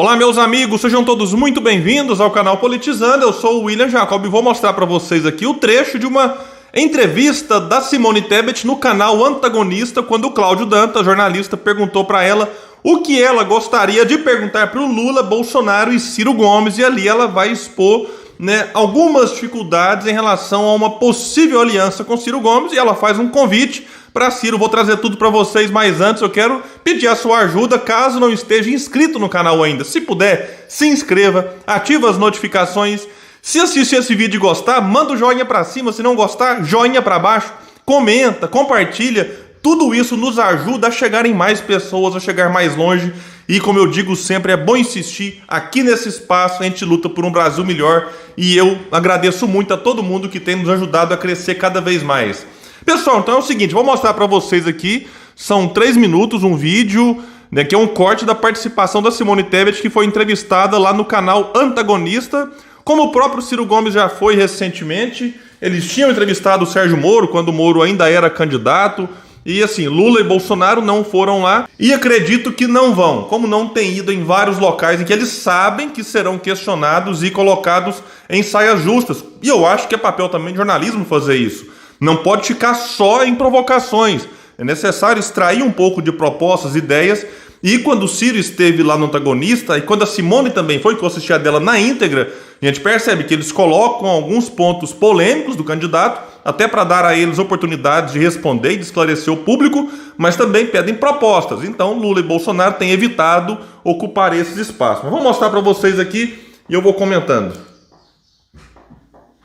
Olá, meus amigos, sejam todos muito bem-vindos ao canal Politizando. Eu sou o William Jacob e vou mostrar para vocês aqui o trecho de uma entrevista da Simone Tebet no canal Antagonista, quando o Cláudio Dantas, jornalista, perguntou para ela o que ela gostaria de perguntar para o Lula, Bolsonaro e Ciro Gomes, e ali ela vai expor algumas dificuldades em relação a uma possível aliança com Ciro Gomes, e ela faz um convite para Ciro. Vou trazer tudo para vocês, mas antes eu quero pedir a sua ajuda, caso não esteja inscrito no canal ainda. Se puder, se inscreva, ativa as notificações. Se assistir esse vídeo e gostar, manda o joinha para cima. Se não gostar, joinha para baixo. Comenta, compartilha. Tudo isso nos ajuda a chegar em mais pessoas, a chegar mais longe. E como eu digo sempre, é bom insistir. Aqui nesse espaço a gente luta por um Brasil melhor. E eu agradeço muito a todo mundo que tem nos ajudado a crescer cada vez mais. Pessoal, então é o seguinte, vou mostrar para vocês aqui, são 3 minutos, um vídeo, que é um corte da participação da Simone Tebet, que foi entrevistada lá no canal Antagonista, como o próprio Ciro Gomes já foi recentemente. Eles tinham entrevistado o Sérgio Moro, quando o Moro ainda era candidato, e assim, Lula e Bolsonaro não foram lá, e acredito que não vão, como não tem ido em vários locais em que eles sabem que serão questionados e colocados em saias justas, e eu acho que é papel também de jornalismo fazer isso. Não pode ficar só em provocações. É necessário extrair um pouco de propostas, ideias. E quando o Ciro esteve lá no Antagonista, e quando a Simone também foi, que eu assisti a dela na íntegra, a gente percebe que eles colocam alguns pontos polêmicos do candidato, até para dar a eles oportunidades de responder e de esclarecer o público, mas também pedem propostas. Então Lula e Bolsonaro têm evitado ocupar esses espaços. Mas vou mostrar para vocês aqui e eu vou comentando.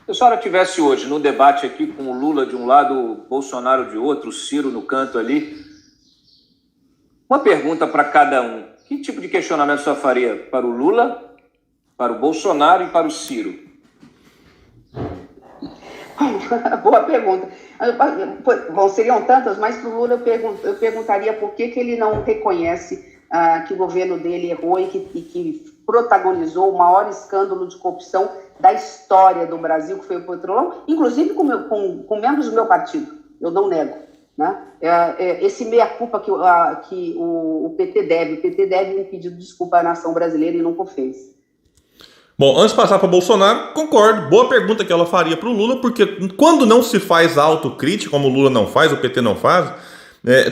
Se a senhora tivesse hoje no debate aqui com o Lula de um lado, o Bolsonaro de outro, o Ciro no canto ali, uma pergunta para cada um. Que tipo de questionamento a senhora faria para o Lula, para o Bolsonaro e para o Ciro? Boa pergunta. Bom, seriam tantas, mas para o Lula eu perguntaria por que ele não reconhece que o governo dele errou e que protagonizou o maior escândalo de corrupção da história do Brasil, que foi o Petrolão, inclusive com membros do meu partido, eu não nego. Né? Esse meia-culpa que o PT deve um pedido de desculpa à nação brasileira e nunca o fez. Bom, antes de passar para Bolsonaro, concordo, boa pergunta que ela faria para o Lula, porque quando não se faz autocrítica, como o Lula não faz, o PT não faz,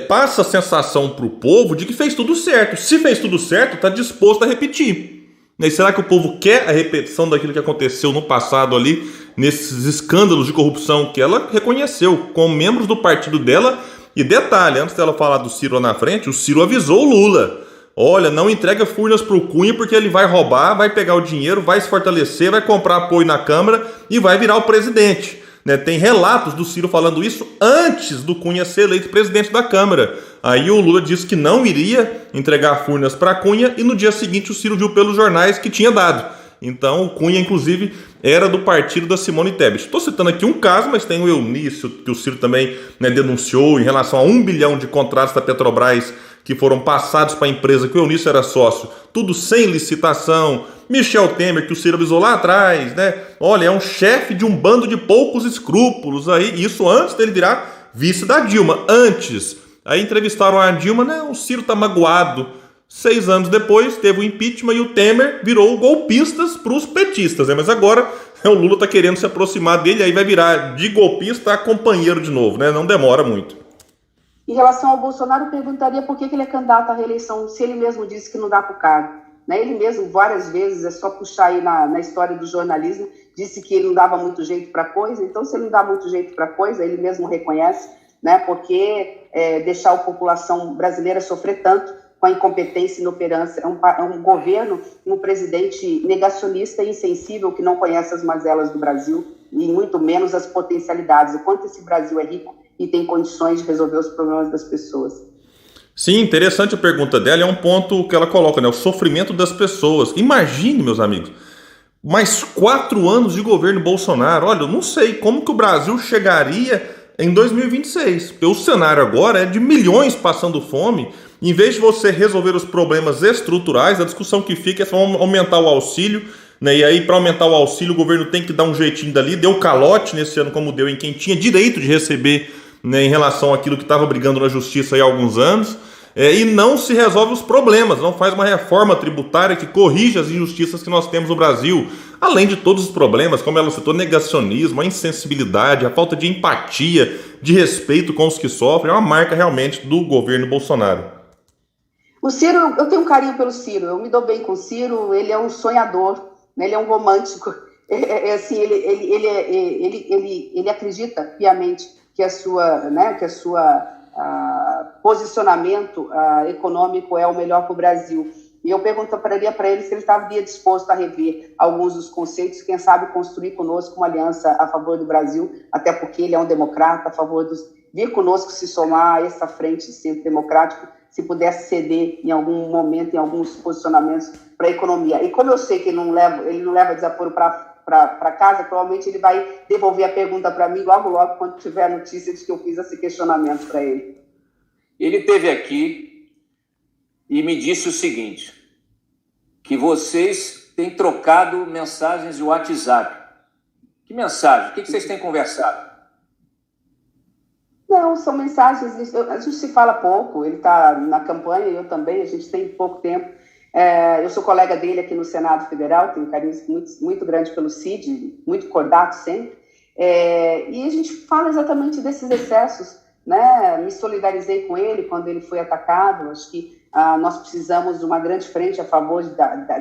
passa a sensação para o povo de que fez tudo certo. Se fez tudo certo, está disposto a repetir. E será que o povo quer a repetição daquilo que aconteceu no passado ali, nesses escândalos de corrupção que ela reconheceu com membros do partido dela? E detalhe, antes dela falar do Ciro lá na frente, o Ciro avisou o Lula: olha, não entrega furnas para o Cunha porque ele vai roubar, vai pegar o dinheiro, vai se fortalecer, vai comprar apoio na Câmara e vai virar o presidente. Tem relatos do Ciro falando isso antes do Cunha ser eleito presidente da Câmara. Aí o Lula disse que não iria entregar furnas para Cunha e no dia seguinte o Ciro viu pelos jornais que tinha dado. Então o Cunha, inclusive, era do partido da Simone Tebet. Estou citando aqui um caso, mas tem o Eunício, que o Ciro também denunciou em relação a 1 bilhão de contratos da Petrobras que foram passados para a empresa que o Eunício era sócio, tudo sem licitação. Michel Temer, que o Ciro avisou lá atrás, olha, é um chefe de um bando de poucos escrúpulos aí, isso antes dele virar vice da Dilma, antes. Aí entrevistaram a Dilma, não, o Ciro tá magoado. 6 anos depois, teve o impeachment e o Temer virou golpistas para os petistas, mas agora o Lula tá querendo se aproximar dele, aí vai virar de golpista a companheiro de novo, não demora muito. Em relação ao Bolsonaro, eu perguntaria por que ele é candidato à reeleição, se ele mesmo disse que não dá para o cargo. Ele mesmo, várias vezes, é só puxar aí na história do jornalismo, disse que ele não dava muito jeito para coisa. Então, se ele não dá muito jeito para coisa, ele mesmo reconhece, porque deixar a população brasileira sofrer tanto com a incompetência e inoperância é um governo, um presidente negacionista e insensível que não conhece as mazelas do Brasil e muito menos as potencialidades, o quanto esse Brasil é rico e tem condições de resolver os problemas das pessoas. Sim, interessante a pergunta dela, é um ponto que ela coloca, o sofrimento das pessoas. Imagine, meus amigos, mais 4 anos de governo Bolsonaro. Olha, eu não sei como que o Brasil chegaria em 2026, porque o cenário agora é de milhões passando fome. Em vez de você resolver os problemas estruturais, a discussão que fica é só aumentar o auxílio, E aí, para aumentar o auxílio, o governo tem que dar um jeitinho dali. Deu calote nesse ano, como deu em quem tinha direito de receber, em relação àquilo que estava brigando na justiça há alguns anos. e não se resolve os problemas, não faz uma reforma tributária que corrija as injustiças que nós temos no Brasil, além de todos os problemas, como ela citou, negacionismo, a insensibilidade, a falta de empatia, de respeito com os que sofrem, é uma marca realmente do governo Bolsonaro. O Ciro, eu tenho um carinho pelo Ciro, eu me dou bem com o Ciro, ele é um sonhador, né? Ele é um romântico, assim, ele acredita piamente que a sua, né, posicionamento econômico é o melhor para o Brasil. E eu perguntaria para ele se ele estaria disposto a rever alguns dos conceitos, quem sabe construir conosco uma aliança a favor do Brasil, até porque ele é um democrata, a favor dos vir conosco se somar a essa frente de centro democrático, se pudesse ceder em algum momento, em alguns posicionamentos para a economia. E como eu sei que ele não leva desaforo para casa, provavelmente ele vai devolver a pergunta para mim logo, quando tiver a notícia de que eu fiz esse questionamento para ele. Ele esteve aqui e me disse o seguinte, que vocês têm trocado mensagens de WhatsApp. Que mensagem? O que vocês têm conversado? Não, são mensagens, a gente se fala pouco, ele está na campanha, eu também, a gente tem pouco tempo. Eu sou colega dele aqui no Senado Federal, tenho um carinho muito grande pelo Cid, muito cordato sempre, e a gente fala exatamente desses excessos, né? Me solidarizei com ele quando ele foi atacado, acho que nós precisamos de uma grande frente a favor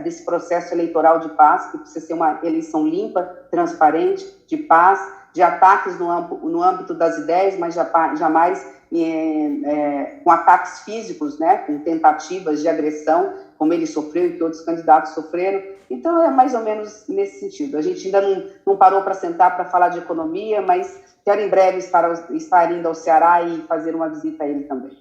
desse processo eleitoral de paz, que precisa ser uma eleição limpa, transparente, de paz, de ataques no âmbito das ideias, mas jamais com ataques físicos, né, com tentativas de agressão, como ele sofreu e que outros candidatos sofreram. Então, é mais ou menos nesse sentido. A gente ainda não parou para sentar para falar de economia, mas quero em breve estar indo ao Ceará e fazer uma visita a ele também.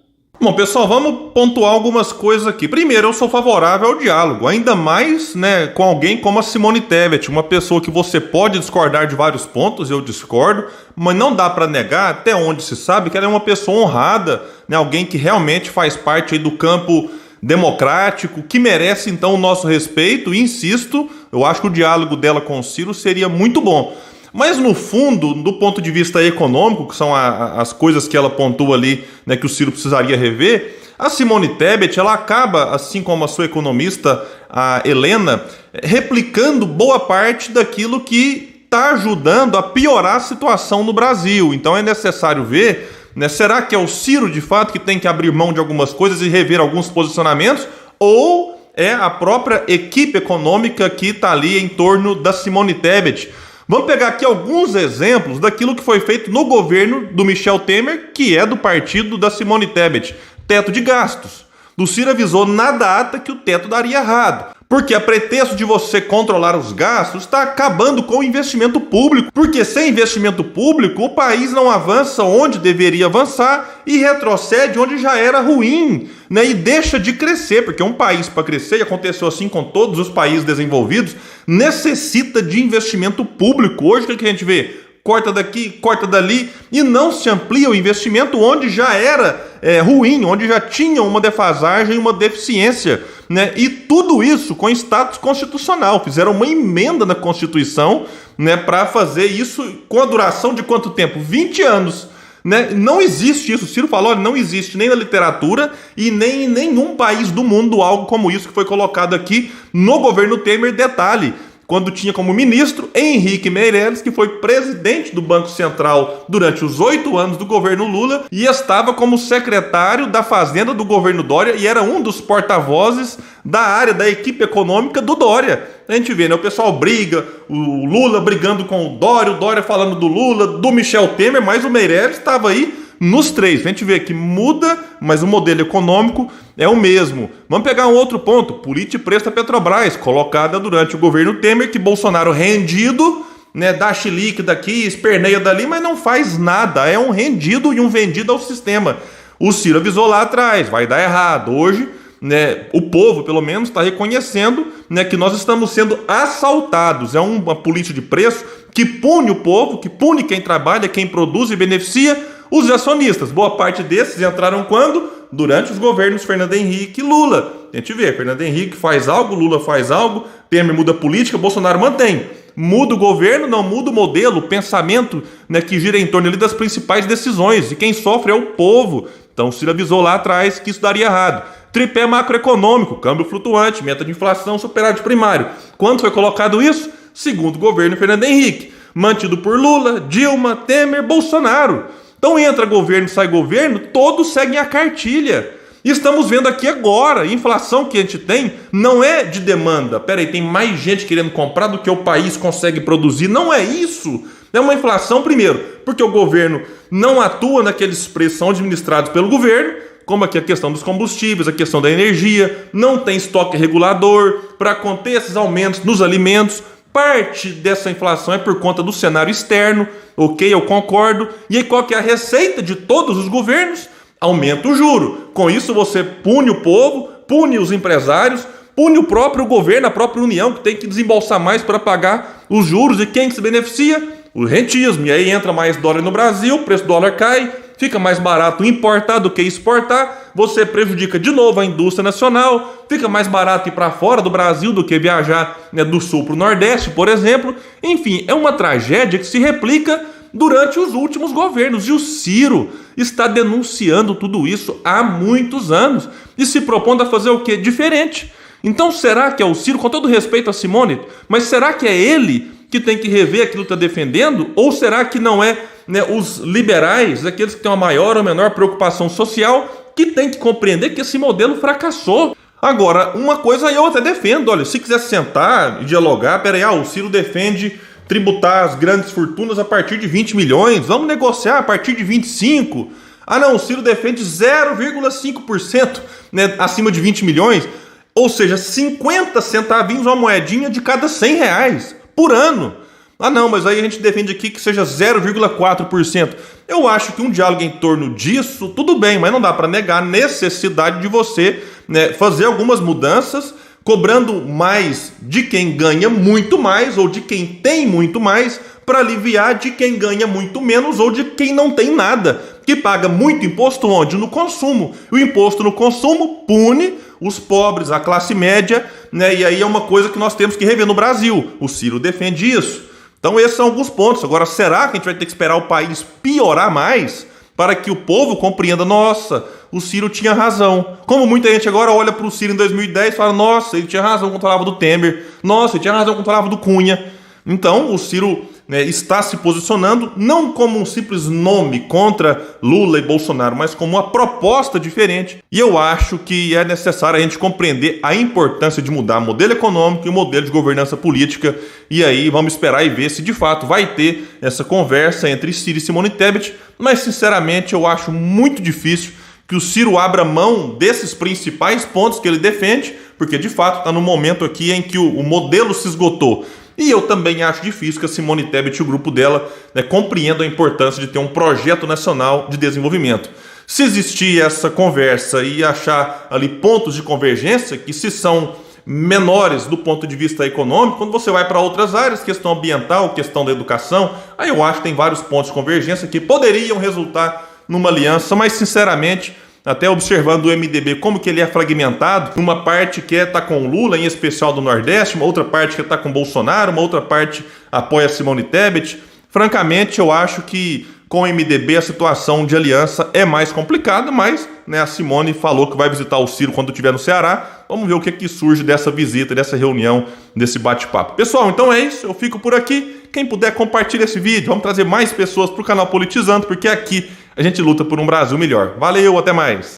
Bom, pessoal, vamos pontuar algumas coisas aqui. Primeiro, eu sou favorável ao diálogo, ainda mais, né, com alguém como a Simone Tebet, uma pessoa que você pode discordar de vários pontos, eu discordo, mas não dá para negar, até onde se sabe, que ela é uma pessoa honrada, né, alguém que realmente faz parte aí do campo democrático, que merece então o nosso respeito, e insisto, eu acho que o diálogo dela com o Ciro seria muito bom. Mas no fundo, do ponto de vista econômico, que são as coisas que ela pontua ali, né, que o Ciro precisaria rever, a Simone Tebet, ela acaba, assim como a sua economista, a Helena, replicando boa parte daquilo que está ajudando a piorar a situação no Brasil. Então é necessário ver, né, será que é o Ciro, de fato, que tem que abrir mão de algumas coisas e rever alguns posicionamentos, ou é a própria equipe econômica que está ali em torno da Simone Tebet? Vamos pegar aqui alguns exemplos daquilo que foi feito no governo do Michel Temer, que é do partido da Simone Tebet. Teto de gastos. O Ciro avisou na data que o teto daria errado. Porque a pretexto de você controlar os gastos, está acabando com o investimento público. Porque sem investimento público, o país não avança onde deveria avançar e retrocede onde já era ruim, né? E deixa de crescer, porque um país para crescer, e aconteceu assim com todos os países desenvolvidos, necessita de investimento público. Hoje o que a gente vê? Corta daqui, corta dali, e não se amplia o investimento onde já era ruim, onde já tinha uma defasagem, uma deficiência, né? E tudo isso com status constitucional. Fizeram uma emenda na Constituição, né, para fazer isso com a duração de quanto tempo? 20 anos. Né? Não existe isso. O Ciro falou, não existe nem na literatura e nem em nenhum país do mundo algo como isso que foi colocado aqui no governo Temer. Detalhe, quando tinha como ministro Henrique Meirelles, que foi presidente do Banco Central durante os 8 anos do governo Lula e estava como secretário da Fazenda do governo Dória e era um dos porta-vozes da área da equipe econômica do Dória. A gente vê, né? O pessoal briga, o Lula brigando com o Dória falando do Lula, do Michel Temer, mas o Meirelles estava aí nos três. A gente vê que muda, mas o modelo econômico é o mesmo. Vamos pegar um outro ponto. Política e preço da Petrobras, colocada durante o governo Temer, que Bolsonaro rendido, né, dá chilique daqui, esperneia dali, mas não faz nada. É um rendido e um vendido ao sistema. O Ciro avisou lá atrás, vai dar errado. Hoje, né, o povo, pelo menos, está reconhecendo, né, que nós estamos sendo assaltados. É uma política de preço que pune o povo, que pune quem trabalha, quem produz e beneficia os acionistas. Boa parte desses entraram quando? Durante os governos Fernando Henrique e Lula. A gente vê, Fernando Henrique faz algo, Lula faz algo, Temer muda a política, Bolsonaro mantém. Muda o governo, não muda o modelo, o pensamento, né, que gira em torno ali das principais decisões. E quem sofre é o povo. Então o Ciro avisou lá atrás que isso daria errado. Tripé macroeconômico, câmbio flutuante, meta de inflação, superávit primário. Quando foi colocado isso? Segundo o governo Fernando Henrique. Mantido por Lula, Dilma, Temer, Bolsonaro. Então entra governo, sai governo, todos seguem a cartilha. E estamos vendo aqui agora, a inflação que a gente tem não é de demanda. Peraí, tem mais gente querendo comprar do que o país consegue produzir. Não é isso. É uma inflação, primeiro, porque o governo não atua naqueles preços que são administrados pelo governo, como aqui a questão dos combustíveis, a questão da energia, não tem estoque regulador para conter esses aumentos nos alimentos. Parte dessa inflação é por conta do cenário externo, ok, eu concordo. E aí qual que é a receita de todos os governos? Aumenta o juro. Com isso você pune o povo, pune os empresários, pune o próprio governo, a própria União, que tem que desembolsar mais para pagar os juros. E quem se beneficia? O rentismo. E aí entra mais dólar no Brasil, o preço do dólar cai, fica mais barato importar do que exportar, você prejudica de novo a indústria nacional, fica mais barato ir para fora do Brasil do que viajar, né, do sul para o Nordeste, por exemplo. Enfim, é uma tragédia que se replica durante os últimos governos. E o Ciro está denunciando tudo isso há muitos anos e se propondo a fazer o quê? Diferente. Então será que é o Ciro, com todo respeito a Simone, mas será que é ele que tem que rever aquilo que está defendendo? Ou será que não é, né, os liberais, aqueles que têm uma maior ou menor preocupação social, que tem que compreender que esse modelo fracassou? Agora, uma coisa eu até defendo, olha, se quiser sentar e dialogar, peraí, o Ciro defende tributar as grandes fortunas a partir de 20 milhões, vamos negociar a partir de 25. Ah não, o Ciro defende 0,5%, né, acima de 20 milhões, ou seja, 50 centavinhos, uma moedinha de cada 100 reais por ano. Ah não, mas aí a gente defende aqui que seja 0,4%. Eu acho que um diálogo em torno disso, tudo bem, mas não dá para negar a necessidade de você, né, fazer algumas mudanças, cobrando mais de quem ganha muito mais ou de quem tem muito mais, para aliviar de quem ganha muito menos ou de quem não tem nada, que paga muito imposto onde? No consumo. O imposto no consumo pune os pobres, a classe média, né? E aí é uma coisa que nós temos que rever no Brasil. O Ciro defende isso. Então esses são alguns pontos. Agora, será que a gente vai ter que esperar o país piorar mais para que o povo compreenda, nossa, o Ciro tinha razão? Como muita gente agora olha para o Ciro em 2010 e fala, nossa, ele tinha razão quando falava do Temer, nossa, ele tinha razão quando falava do Cunha. Então o Ciro, né, está se posicionando não como um simples nome contra Lula e Bolsonaro, mas como uma proposta diferente. E eu acho que é necessário a gente compreender a importância de mudar o modelo econômico e o modelo de governança política. E aí vamos esperar e ver se de fato vai ter essa conversa entre Ciro e Simone Tebet. Mas sinceramente eu acho muito difícil que o Ciro abra mão desses principais pontos que ele defende, porque de fato está no momento aqui em que o modelo se esgotou. E eu também acho difícil que a Simone Tebet e o grupo dela, né, compreendam a importância de ter um projeto nacional de desenvolvimento. Se existir essa conversa e achar ali pontos de convergência, que se são menores do ponto de vista econômico, quando você vai para outras áreas, questão ambiental, questão da educação, aí eu acho que tem vários pontos de convergência que poderiam resultar numa aliança, mas sinceramente, até observando o MDB, como que ele é fragmentado, uma parte que está com Lula, em especial do Nordeste, uma outra parte que está com Bolsonaro, uma outra parte apoia Simone Tebet. Francamente, eu acho que com o MDB a situação de aliança é mais complicada, mas, né, a Simone falou que vai visitar o Ciro quando estiver no Ceará. Vamos ver o que surge dessa visita, dessa reunião, desse bate-papo. Pessoal, então é isso, eu fico por aqui. Quem puder, compartilha esse vídeo, vamos trazer mais pessoas para o canal Politizando, porque aqui a gente luta por um Brasil melhor. Valeu, até mais!